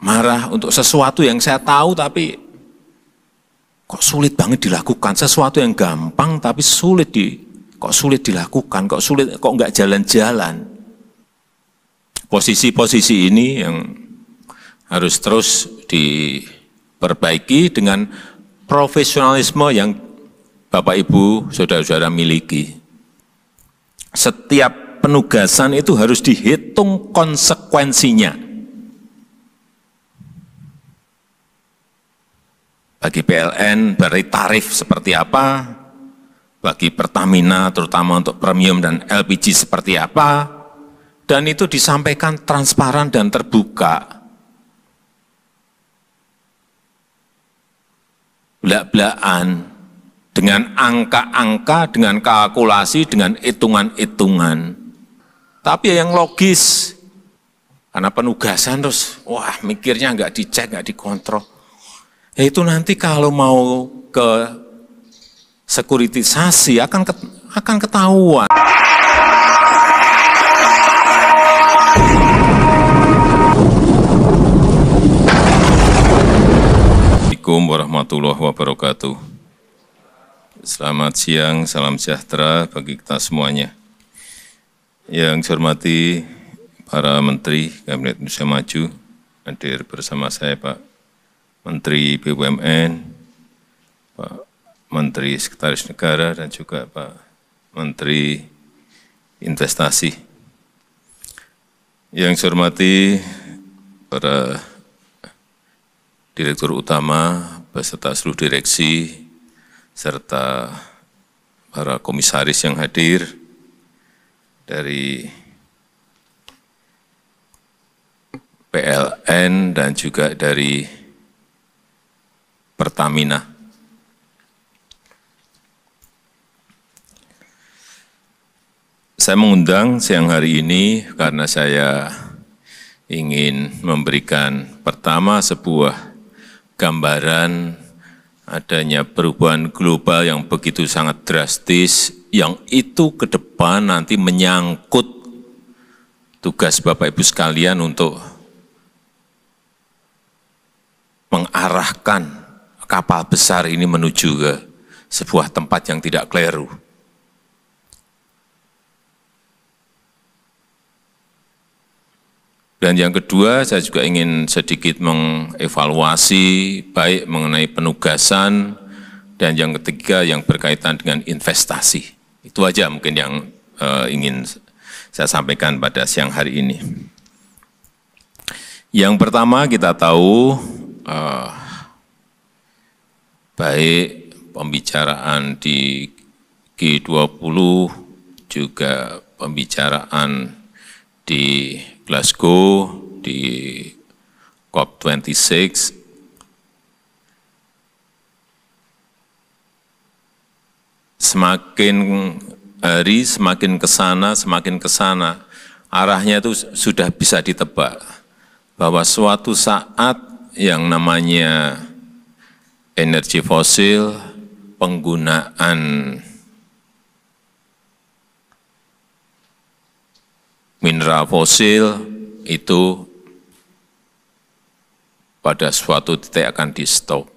marah untuk sesuatu yang saya tahu tapi kok sulit banget dilakukan, sesuatu yang gampang tapi kok sulit dilakukan, kok nggak jalan-jalan. Posisi-posisi ini yang harus terus diperbaiki dengan profesionalisme yang Bapak Ibu, saudara-saudara miliki. Setiap penugasan itu harus dihitung konsekuensinya. Bagi PLN berarti tarif seperti apa, bagi Pertamina terutama untuk premium dan LPG seperti apa, dan itu disampaikan transparan dan terbuka. Belak-belakan dengan angka-angka, dengan kalkulasi, dengan hitungan-hitungan. Tapi yang logis, karena penugasan terus, wah mikirnya nggak dicek, nggak dikontrol. Ya itu nanti kalau mau ke sekuritisasi akan ketahuan. Assalamualaikum warahmatullahi wabarakatuh. Selamat siang, salam sejahtera bagi kita semuanya. Yang saya hormati para Menteri Kabinet Indonesia Maju, hadir bersama saya Pak Menteri BUMN, Pak Menteri Sekretaris Negara, dan juga Pak Menteri Investasi. Yang saya hormati para Direktur Utama beserta seluruh direksi, serta para komisaris yang hadir dari PLN dan juga dari Pertamina. Saya mengundang siang hari ini karena saya ingin memberikan pertama sebuah gambaran adanya perubahan global yang begitu sangat drastis, yang itu ke depan nanti menyangkut tugas Bapak Ibu sekalian untuk mengarahkan kapal besar ini menuju ke sebuah tempat yang tidak keliru. Dan yang kedua, saya juga ingin sedikit mengevaluasi baik mengenai penugasan, dan yang ketiga yang berkaitan dengan investasi. Itu aja mungkin yang ingin saya sampaikan pada siang hari ini. Yang pertama kita tahu baik pembicaraan di G20, juga pembicaraan di Glasgow, di COP26, semakin hari semakin ke sana, arahnya itu sudah bisa ditebak, bahwa suatu saat yang namanya energi fosil, penggunaan mineral fosil itu pada suatu titik akan di-stop.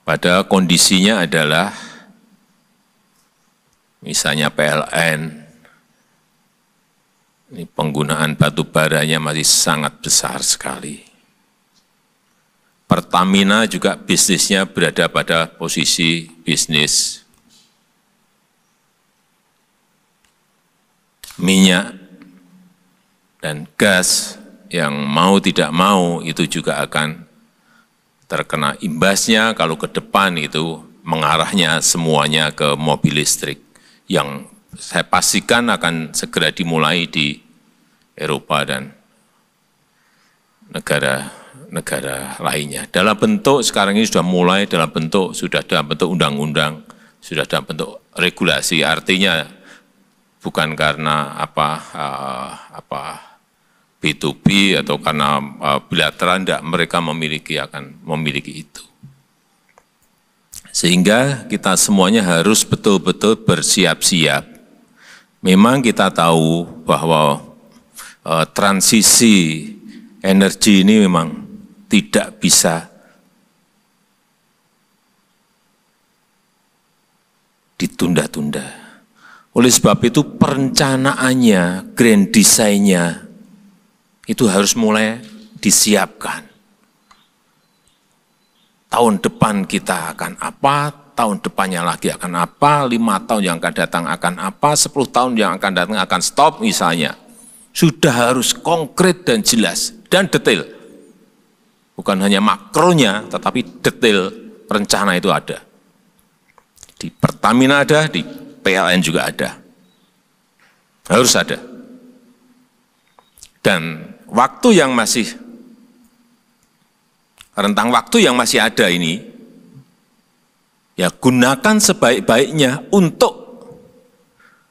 Pada kondisinya adalah misalnya PLN, ini penggunaan batu baranya masih sangat besar sekali. Pertamina juga bisnisnya berada pada posisi bisnis minyak dan gas yang mau tidak mau itu juga akan terkena imbasnya kalau ke depan itu mengarahnya semuanya ke mobil listrik yang saya pastikan akan segera dimulai di Eropa dan negara lainnya. Dalam bentuk sekarang ini sudah mulai dalam bentuk undang-undang, sudah dalam bentuk regulasi. Artinya bukan karena B2B atau karena bilateral, tidak, mereka akan memiliki itu. Sehingga kita semuanya harus betul-betul bersiap-siap. Memang kita tahu bahwa transisi energi ini memang tidak bisa ditunda-tunda. Oleh sebab itu perencanaannya, grand design-nya itu harus mulai disiapkan. Tahun depan kita akan apa, tahun depannya lagi akan apa, 5 tahun yang akan datang akan apa, 10 tahun yang akan datang akan stop misalnya. Sudah harus konkret dan jelas dan detail. Bukan hanya makronya, tetapi detail rencana itu ada. Di Pertamina ada, di PLN juga ada. Harus ada. Dan waktu yang masih, rentang waktu yang masih ada ini, ya gunakan sebaik-baiknya untuk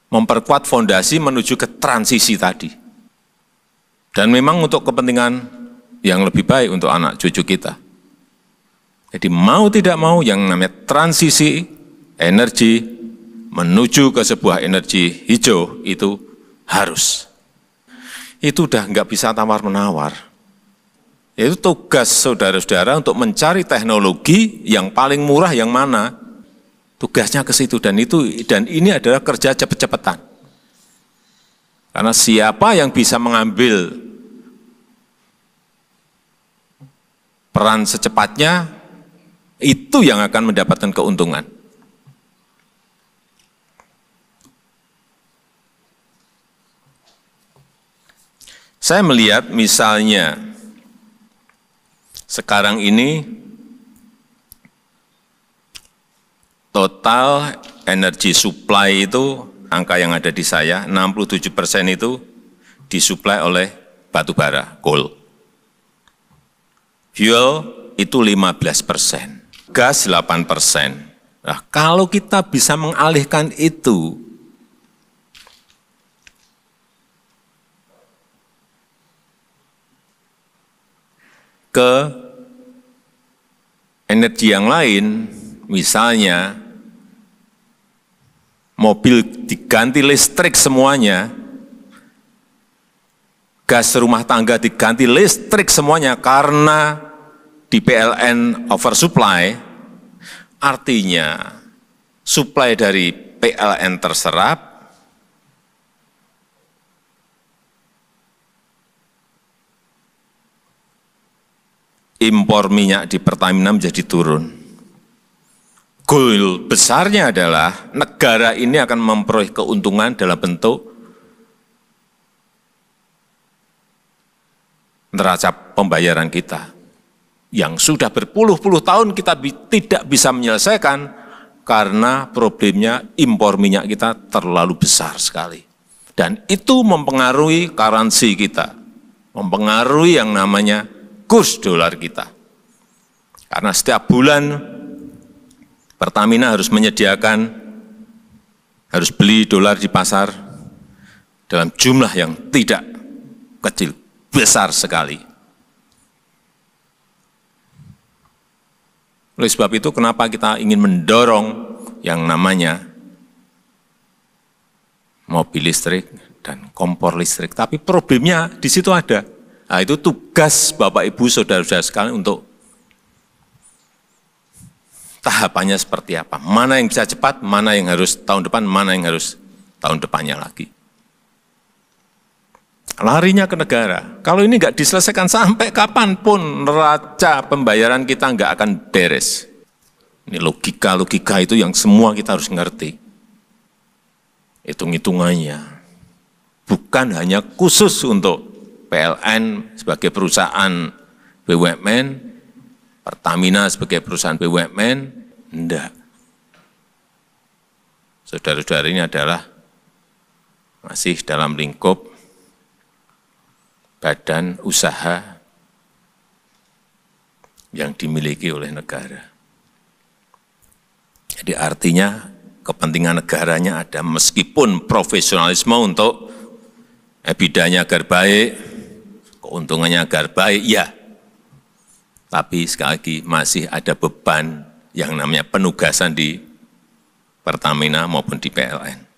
memperkuat fondasi menuju ke transisi tadi. Dan memang untuk kepentingan yang lebih baik untuk anak cucu kita. Jadi mau tidak mau yang namanya transisi energi menuju ke sebuah energi hijau itu harus. Itu udah nggak bisa tawar-menawar. Itu tugas saudara-saudara untuk mencari teknologi yang paling murah yang mana. Tugasnya ke situ dan ini adalah kerja cepet-cepetan. Karena siapa yang bisa mengambil peran secepatnya, itu yang akan mendapatkan keuntungan. Saya melihat misalnya sekarang ini total energi supply itu, angka yang ada di saya, 67% itu disuplai oleh batu bara, coal. Fuel itu 15%, gas 8%. Nah, kalau kita bisa mengalihkan itu ke energi yang lain, misalnya mobil diganti listrik semuanya, gas rumah tangga diganti listrik semuanya karena di PLN oversupply, artinya suplai dari PLN terserap, impor minyak di Pertamina menjadi turun. Goal besarnya adalah negara ini akan memperoleh keuntungan dalam bentuk neraca pembayaran kita yang sudah berpuluh-puluh tahun kita tidak bisa menyelesaikan karena problemnya impor minyak kita terlalu besar sekali. Dan itu mempengaruhi currency kita, mempengaruhi yang namanya kurs dolar kita. Karena setiap bulan Pertamina harus menyediakan, harus beli dolar di pasar dalam jumlah yang tidak kecil, besar sekali. Oleh sebab itu kenapa kita ingin mendorong yang namanya mobil listrik dan kompor listrik. Tapi problemnya di situ ada. Nah, itu tugas Bapak Ibu Saudara-saudara sekalian untuk tahapannya seperti apa, mana yang bisa cepat, mana yang harus tahun depan, mana yang harus tahun depannya lagi. Larinya ke negara, kalau ini nggak diselesaikan sampai kapanpun neraca pembayaran kita nggak akan beres. Ini logika-logika itu yang semua kita harus ngerti. Hitung-hitungannya, bukan hanya khusus untuk PLN sebagai perusahaan BUMN, Pertamina sebagai perusahaan BUMN, enggak. Saudara-saudara ini adalah masih dalam lingkup badan usaha yang dimiliki oleh negara. Jadi artinya kepentingan negaranya ada meskipun profesionalisme untuk EBITDA-nya agar baik, keuntungannya agar baik, ya. Tapi sekali lagi masih ada beban yang namanya penugasan di Pertamina maupun di PLN.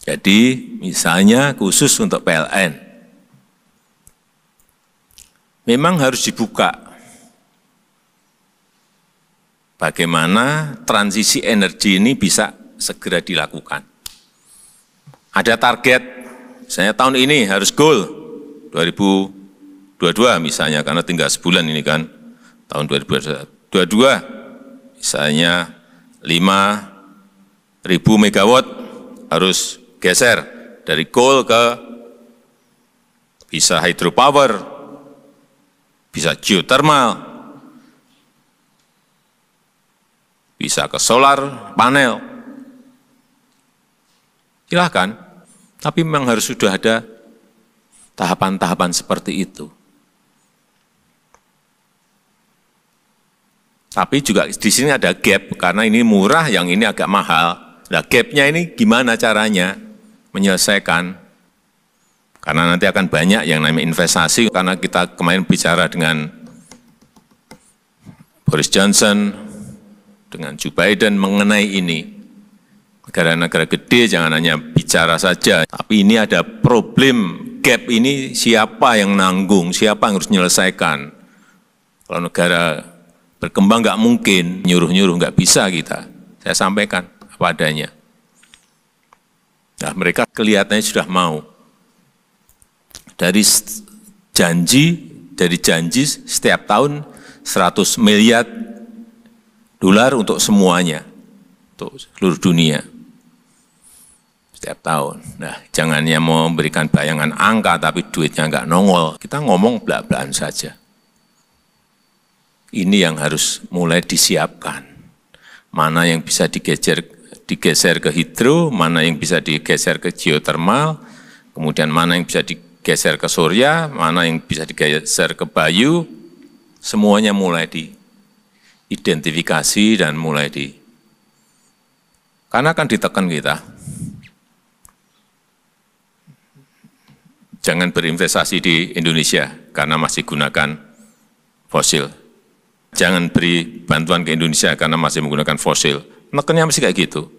Jadi misalnya khusus untuk PLN, memang harus dibuka bagaimana transisi energi ini bisa segera dilakukan. Ada target, misalnya tahun ini harus goal 2022 misalnya, karena tinggal sebulan ini kan, tahun 2022 misalnya 5.000 megawatt harus geser dari coal ke bisa hydropower, bisa geothermal, bisa ke solar panel. Silahkan, tapi memang harus sudah ada tahapan-tahapan seperti itu. Tapi juga di sini ada gap, karena ini murah, yang ini agak mahal. Nah, gapnya ini gimana caranya menyelesaikan? Karena nanti akan banyak yang namanya investasi, karena kita kemarin bicara dengan Boris Johnson, dengan Joe Biden mengenai ini. Negara-negara gede jangan hanya bicara saja, tapi ini ada problem gap ini, siapa yang nanggung, siapa yang harus menyelesaikan. Kalau negara berkembang nggak mungkin, nyuruh-nyuruh nggak bisa kita. Saya sampaikan apa adanya. Nah, mereka kelihatannya sudah mau. Dari janji setiap tahun 100 miliar dolar untuk semuanya, untuk seluruh dunia. Setiap tahun. Nah, jangannya mau memberikan bayangan angka, tapi duitnya nggak nongol. Kita ngomong belak-belakan saja. Ini yang harus mulai disiapkan. Mana yang bisa digeser ke hidro, mana yang bisa digeser ke geothermal, kemudian mana yang bisa digeser ke surya, mana yang bisa digeser ke bayu, semuanya mulai diidentifikasi dan mulai karena akan ditekan kita. Jangan berinvestasi di Indonesia karena masih gunakan fosil. Jangan beri bantuan ke Indonesia karena masih menggunakan fosil. Nekennya masih kayak gitu.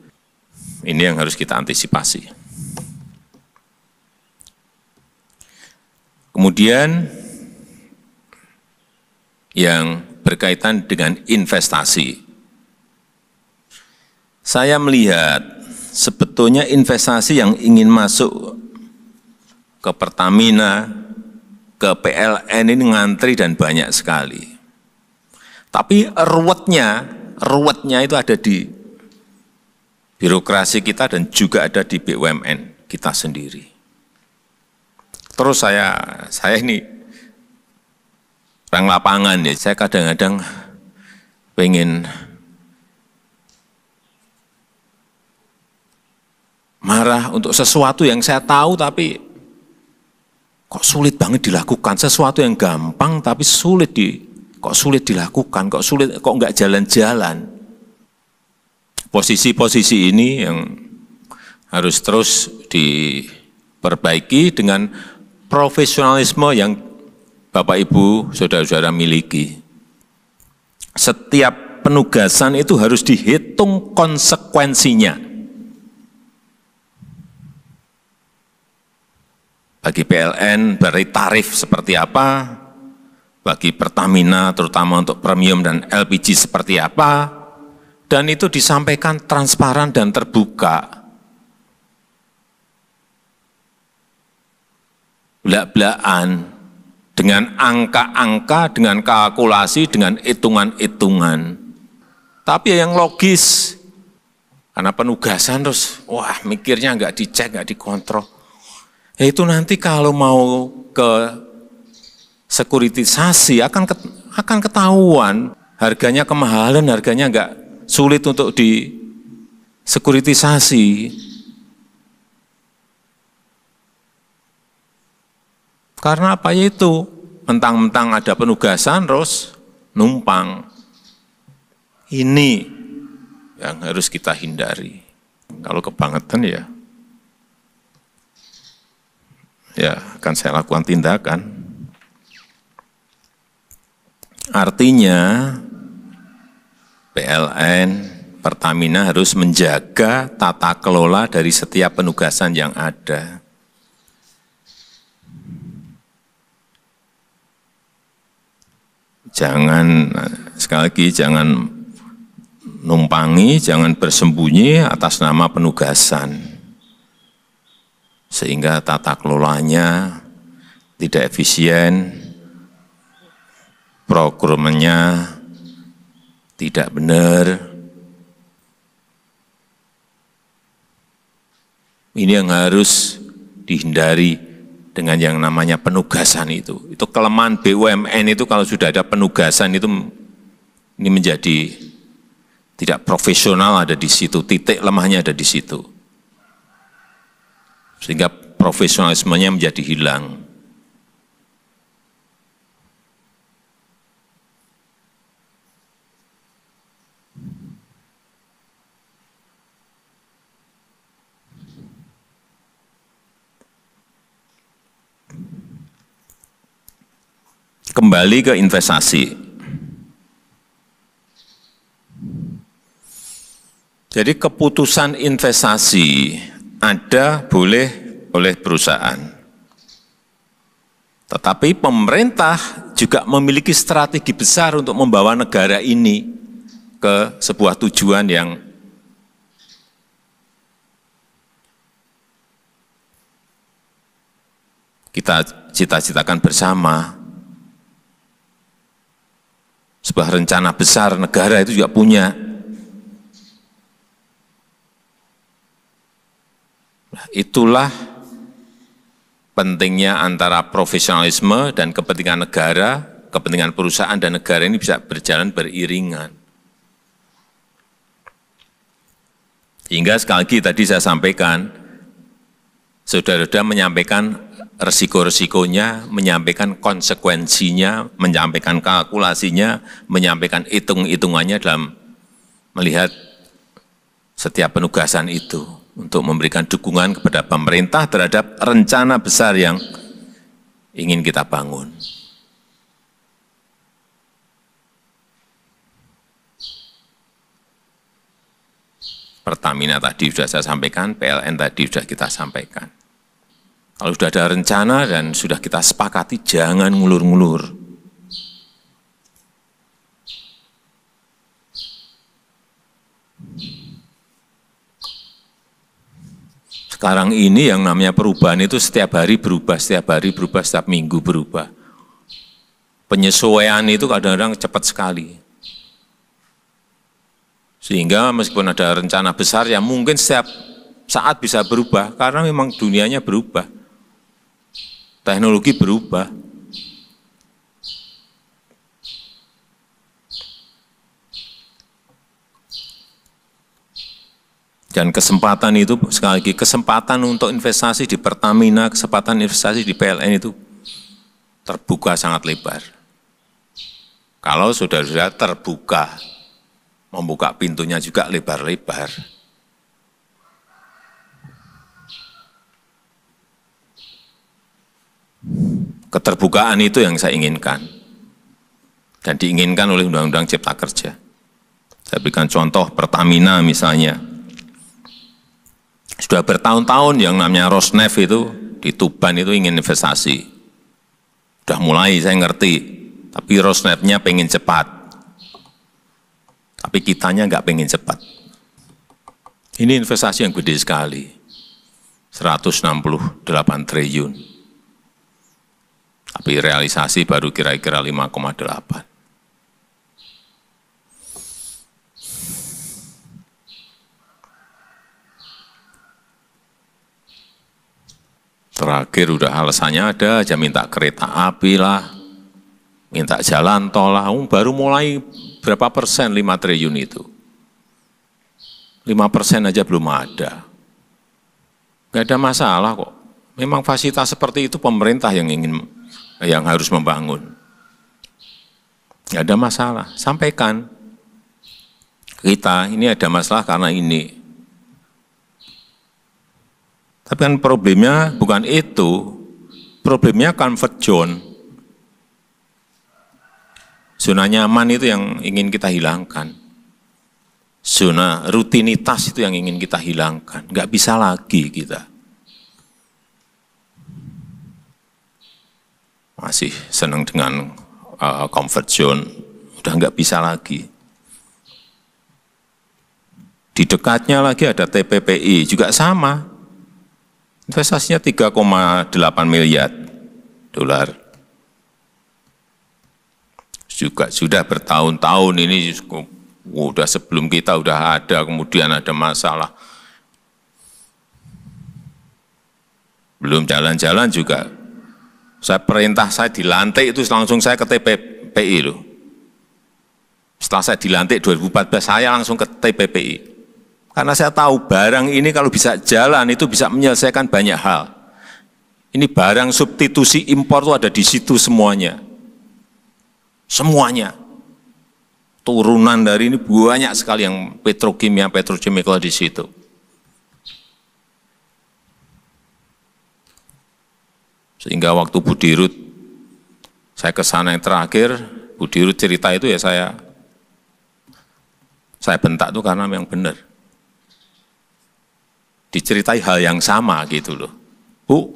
Ini yang harus kita antisipasi. Kemudian yang berkaitan dengan investasi. Saya melihat sebetulnya investasi yang ingin masuk ke Pertamina, ke PLN ini ngantri dan banyak sekali. Tapi ruwetnya itu ada di birokrasi kita dan juga ada di BUMN kita sendiri. Terus saya ini orang lapangan ya, saya kadang-kadang pengen marah untuk sesuatu yang saya tahu tapi kok sulit banget dilakukan, sesuatu yang gampang tapi kok sulit dilakukan, kok nggak jalan-jalan. Posisi-posisi ini yang harus terus diperbaiki dengan profesionalisme yang Bapak Ibu, saudara-saudara miliki. Setiap penugasan itu harus dihitung konsekuensinya. Bagi PLN berarti tarif seperti apa, bagi Pertamina terutama untuk premium dan LPG seperti apa, dan itu disampaikan transparan dan terbuka. Belak-belakan dengan angka-angka, dengan kalkulasi, dengan hitungan-hitungan. Tapi yang logis, karena penugasan terus, wah mikirnya nggak dicek, nggak dikontrol. Ya itu nanti kalau mau ke sekuritisasi akan ketahuan harganya kemahalan, harganya nggak sulit untuk disekuritisasi. Karena apa itu? Mentang-mentang ada penugasan terus numpang. Ini yang harus kita hindari. Kalau kebangetan ya akan saya lakukan tindakan. Artinya PLN Pertamina harus menjaga tata kelola dari setiap penugasan yang ada. Jangan, sekali lagi, jangan numpangi, jangan bersembunyi atas nama penugasan. Sehingga tata kelolanya tidak efisien, prokurmennya tidak benar. Ini yang harus dihindari dengan yang namanya penugasan itu. Itu kelemahan BUMN itu kalau sudah ada penugasan itu ini menjadi tidak profesional, ada di situ, titik lemahnya ada di situ. Sehingga profesionalismenya menjadi hilang. Kembali ke investasi. Jadi keputusan investasi ada boleh oleh perusahaan. Tetapi pemerintah juga memiliki strategi besar untuk membawa negara ini ke sebuah tujuan yang kita cita-citakan bersama. Sebuah rencana besar negara itu juga punya. Itulah pentingnya antara profesionalisme dan kepentingan negara, kepentingan perusahaan dan negara ini bisa berjalan beriringan. Hingga sekali lagi tadi saya sampaikan, saudara-saudara menyampaikan resiko-resikonya, menyampaikan konsekuensinya, menyampaikan kalkulasinya, menyampaikan hitung-hitungannya dalam melihat setiap penugasan itu untuk memberikan dukungan kepada pemerintah terhadap rencana besar yang ingin kita bangun. Pertamina tadi sudah saya sampaikan, PLN tadi sudah kita sampaikan. Kalau sudah ada rencana dan sudah kita sepakati, jangan ngulur-ngulur. Sekarang ini yang namanya perubahan itu setiap hari berubah, setiap minggu berubah. Penyesuaian itu kadang-kadang cepat sekali. Sehingga meskipun ada rencana besar yang mungkin setiap saat bisa berubah, karena memang dunianya berubah. Teknologi berubah. Dan kesempatan itu, sekali lagi, kesempatan untuk investasi di Pertamina, kesempatan investasi di PLN itu terbuka sangat lebar. Kalau saudara-saudara terbuka, membuka pintunya juga lebar-lebar. Keterbukaan itu yang saya inginkan dan diinginkan oleh Undang-Undang Cipta Kerja. Saya berikan contoh Pertamina misalnya. Sudah bertahun-tahun yang namanya Rosneft itu di Tuban itu ingin investasi. Sudah mulai saya ngerti, tapi Rosneft-nya pengen cepat. Tapi kitanya nggak pengen cepat. Ini investasi yang gede sekali, 168 triliun. Tapi realisasi baru kira-kira 5,8. Terakhir udah alasannya ada aja, minta kereta api lah, minta jalan tol lah, baru mulai berapa persen 5 triliun itu. 5% aja belum ada. Nggak ada masalah kok. Memang fasilitas seperti itu pemerintah yang harus membangun. Nggak ada masalah, sampaikan. Kita ini ada masalah karena ini. Tapi kan problemnya bukan itu, problemnya comfort zone. Zona nyaman itu yang ingin kita hilangkan. Zona rutinitas itu yang ingin kita hilangkan. Nggak bisa lagi kita masih senang dengan comfort zone, udah nggak bisa lagi. Di dekatnya lagi ada TPPI, juga sama. Investasinya 3,8 miliar dolar. Juga sudah bertahun-tahun ini, udah sebelum kita udah ada, kemudian ada masalah. Belum jalan-jalan juga, saya perintah saya dilantik itu langsung saya ke TPPI loh. Setelah saya dilantik 2014, saya langsung ke TPPI. Karena saya tahu barang ini kalau bisa jalan itu bisa menyelesaikan banyak hal. Ini barang substitusi impor itu ada di situ semuanya. Semuanya. Turunan dari ini banyak sekali yang petrokimia, petrochemical di situ. Sehingga waktu Bu Dirut, saya ke sana yang terakhir, Bu Dirut cerita itu ya saya bentak itu karena memang benar. Diceritai hal yang sama gitu loh. Bu,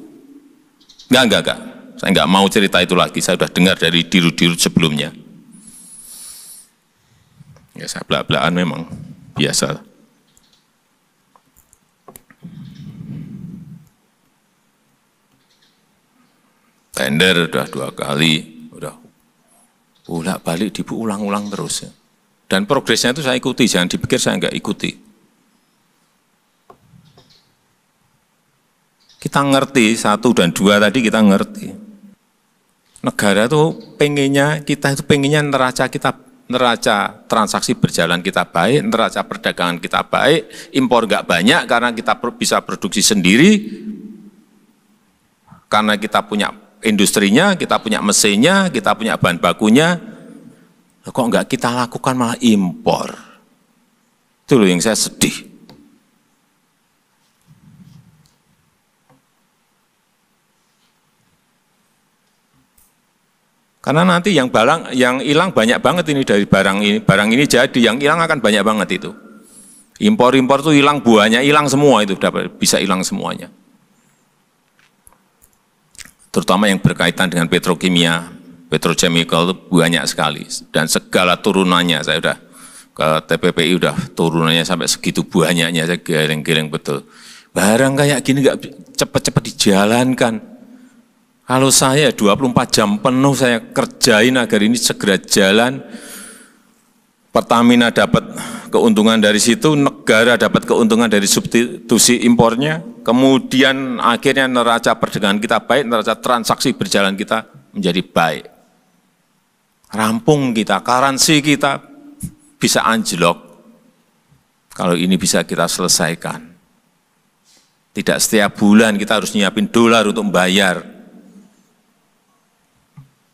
enggak. Saya enggak mau cerita itu lagi, saya sudah dengar dari Dirut-Dirut sebelumnya. Ya saya belak-belakan memang, biasa. Tender udah 2 kali, udah bolak-balik diulang-ulang terus. Ya. Dan progresnya itu saya ikuti, jangan dipikir saya enggak ikuti. Kita ngerti, 1 dan 2 tadi kita ngerti. Negara itu pengennya, kita itu pengennya neraca transaksi berjalan kita baik, neraca perdagangan kita baik, impor enggak banyak karena kita bisa produksi sendiri, karena kita punya industrinya, kita punya mesinnya, kita punya bahan bakunya, kok enggak kita lakukan malah impor. Itu loh yang saya sedih. Karena nanti yang hilang banyak banget ini dari barang ini jadi, yang hilang akan banyak banget itu. Impor-impor itu hilang, buahnya hilang semua itu, bisa hilang semuanya. Terutama yang berkaitan dengan petrokimia, petrochemical itu banyak sekali. Dan segala turunannya, saya udah ke TPPI udah turunannya sampai segitu banyaknya, saya geleng-geleng betul. Barang kayak gini nggak cepat-cepat dijalankan. Kalau saya 24 jam penuh saya kerjain agar ini segera jalan, Pertamina dapat keuntungan dari situ, negara dapat keuntungan dari substitusi impornya, kemudian akhirnya neraca perdagangan kita baik, neraca transaksi berjalan kita menjadi baik. Rampung kita, currency kita bisa anjlok kalau ini bisa kita selesaikan. Tidak setiap bulan kita harus nyiapin dolar untuk membayar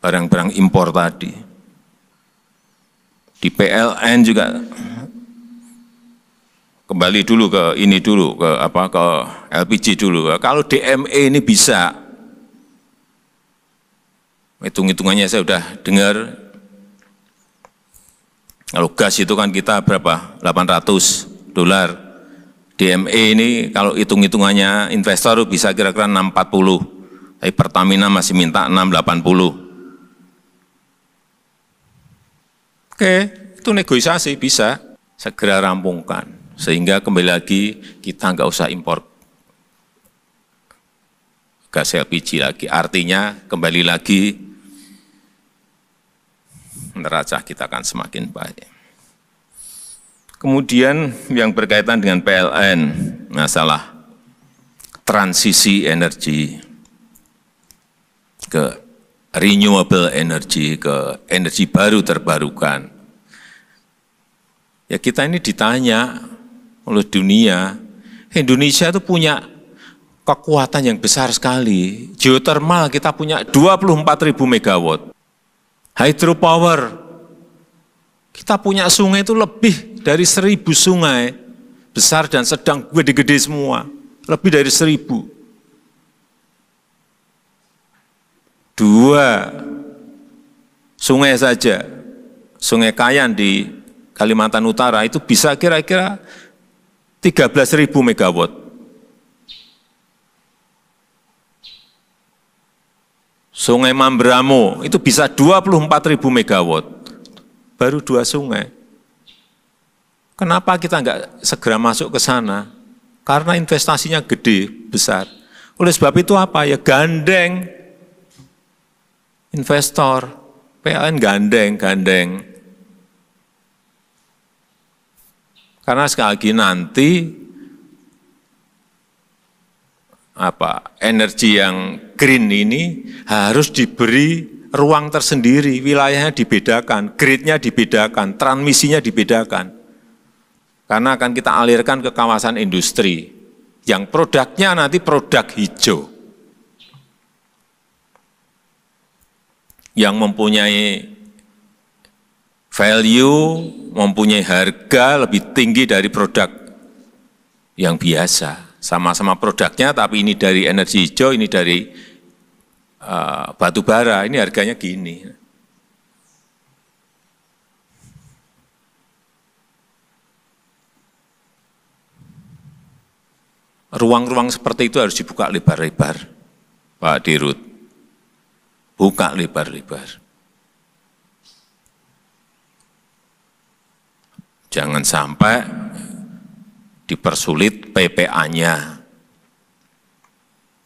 barang-barang impor tadi. Di PLN juga kembali dulu ke ini dulu, ke LPG dulu. Kalau DME ini bisa, hitung-hitungannya saya sudah dengar, kalau gas itu kan kita berapa? $800. DME ini kalau hitung-hitungannya investor bisa kira-kira 640, tapi Pertamina masih minta 680. Oke, itu negosiasi bisa segera rampungkan. Sehingga kembali lagi kita nggak usah impor gas LPG lagi. Artinya kembali lagi neraca kita akan semakin baik. Kemudian yang berkaitan dengan PLN, masalah transisi energi ke renewable energy, ke energi baru terbarukan. Ya kita ini ditanya oleh dunia, Indonesia itu punya kekuatan yang besar sekali. Geothermal kita punya 24.000 megawatt. Hydropower, kita punya sungai itu lebih dari 1.000 sungai, besar dan sedang, gede-gede semua, lebih dari 1.000. 2 sungai saja, Sungai Kayan di Kalimantan Utara itu bisa kira-kira 13.000 megawatt. Sungai Mamberamo itu bisa 24.000 megawatt, baru 2 sungai. Kenapa kita nggak segera masuk ke sana? Karena investasinya gede, besar. Oleh sebab itu apa? Ya gandeng investor, PLN gandeng. Karena sekali lagi nanti energi yang green ini harus diberi ruang tersendiri, wilayahnya dibedakan, grid-nya dibedakan, transmisinya dibedakan. Karena akan kita alirkan ke kawasan industri yang produknya nanti produk hijau. Yang mempunyai value, mempunyai harga lebih tinggi dari produk yang biasa. Sama-sama produknya, tapi ini dari energi hijau, ini dari batu bara, ini harganya gini. Ruang-ruang seperti itu harus dibuka lebar-lebar, Pak Dirut. Buka lebar-lebar. Jangan sampai dipersulit PPA-nya,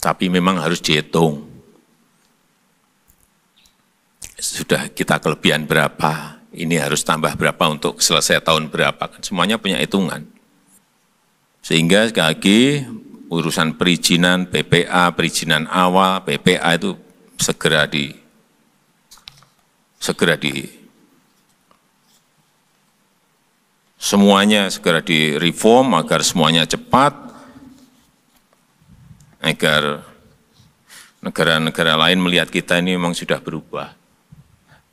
tapi memang harus dihitung. Sudah kita kelebihan berapa, ini harus tambah berapa untuk selesai tahun berapa, kan semuanya punya hitungan. Sehingga sekali lagi urusan perizinan PPA, perizinan awal, PPA itu segera semuanya segera direform agar semuanya cepat, agar negara-negara lain melihat kita ini memang sudah berubah.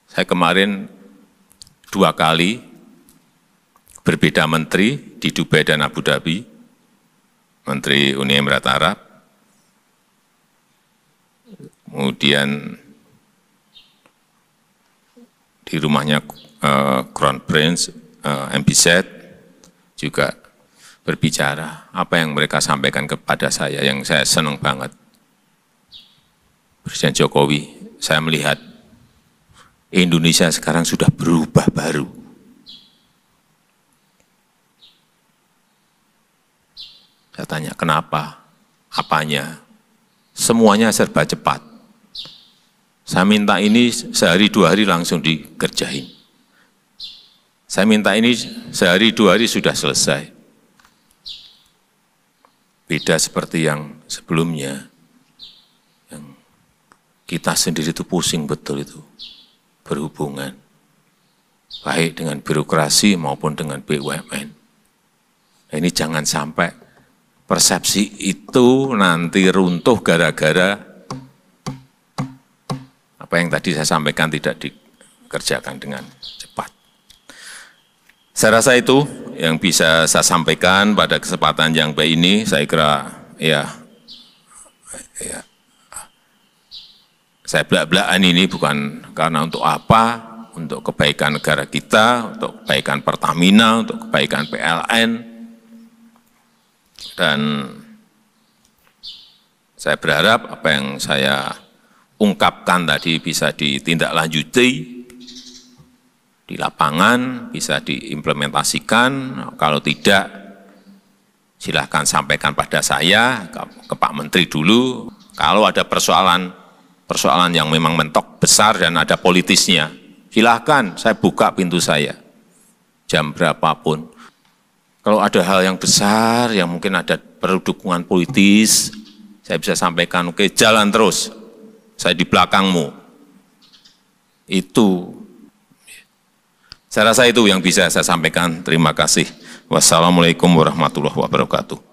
Saya kemarin 2 kali berbeda menteri di Dubai dan Abu Dhabi, Menteri Uni Emirat Arab, kemudian di rumahnya Crown Prince, MBZ juga berbicara, apa yang mereka sampaikan kepada saya, yang saya senang banget. Presiden Jokowi, saya melihat Indonesia sekarang sudah berubah baru. Saya tanya, kenapa? Apanya? Semuanya serba cepat. Saya minta ini sehari 2 hari langsung dikerjain. Saya minta ini sehari 2 hari sudah selesai. Beda seperti yang sebelumnya, yang kita sendiri itu pusing betul itu berhubungan, baik dengan birokrasi maupun dengan BUMN. Nah, ini jangan sampai persepsi itu nanti runtuh gara-gara apa yang tadi saya sampaikan tidak dikerjakan dengan cepat. Saya rasa itu yang bisa saya sampaikan pada kesempatan yang baik ini. Saya kira saya belak-belakan ini bukan karena untuk apa, untuk kebaikan negara kita, untuk kebaikan Pertamina, untuk kebaikan PLN. Dan saya berharap apa yang saya ungkapkan tadi bisa ditindaklanjuti di lapangan, bisa diimplementasikan. Kalau tidak, silahkan sampaikan pada saya, ke Pak Menteri dulu. Kalau ada persoalan yang memang mentok besar dan ada politisnya, silahkan saya buka pintu saya, jam berapapun. Kalau ada hal yang besar, yang mungkin ada perlu dukungan politis, saya bisa sampaikan, oke, jalan terus, saya di belakangmu. Itu. Saya rasa itu yang bisa saya sampaikan. Terima kasih. Wassalamualaikum warahmatullahi wabarakatuh.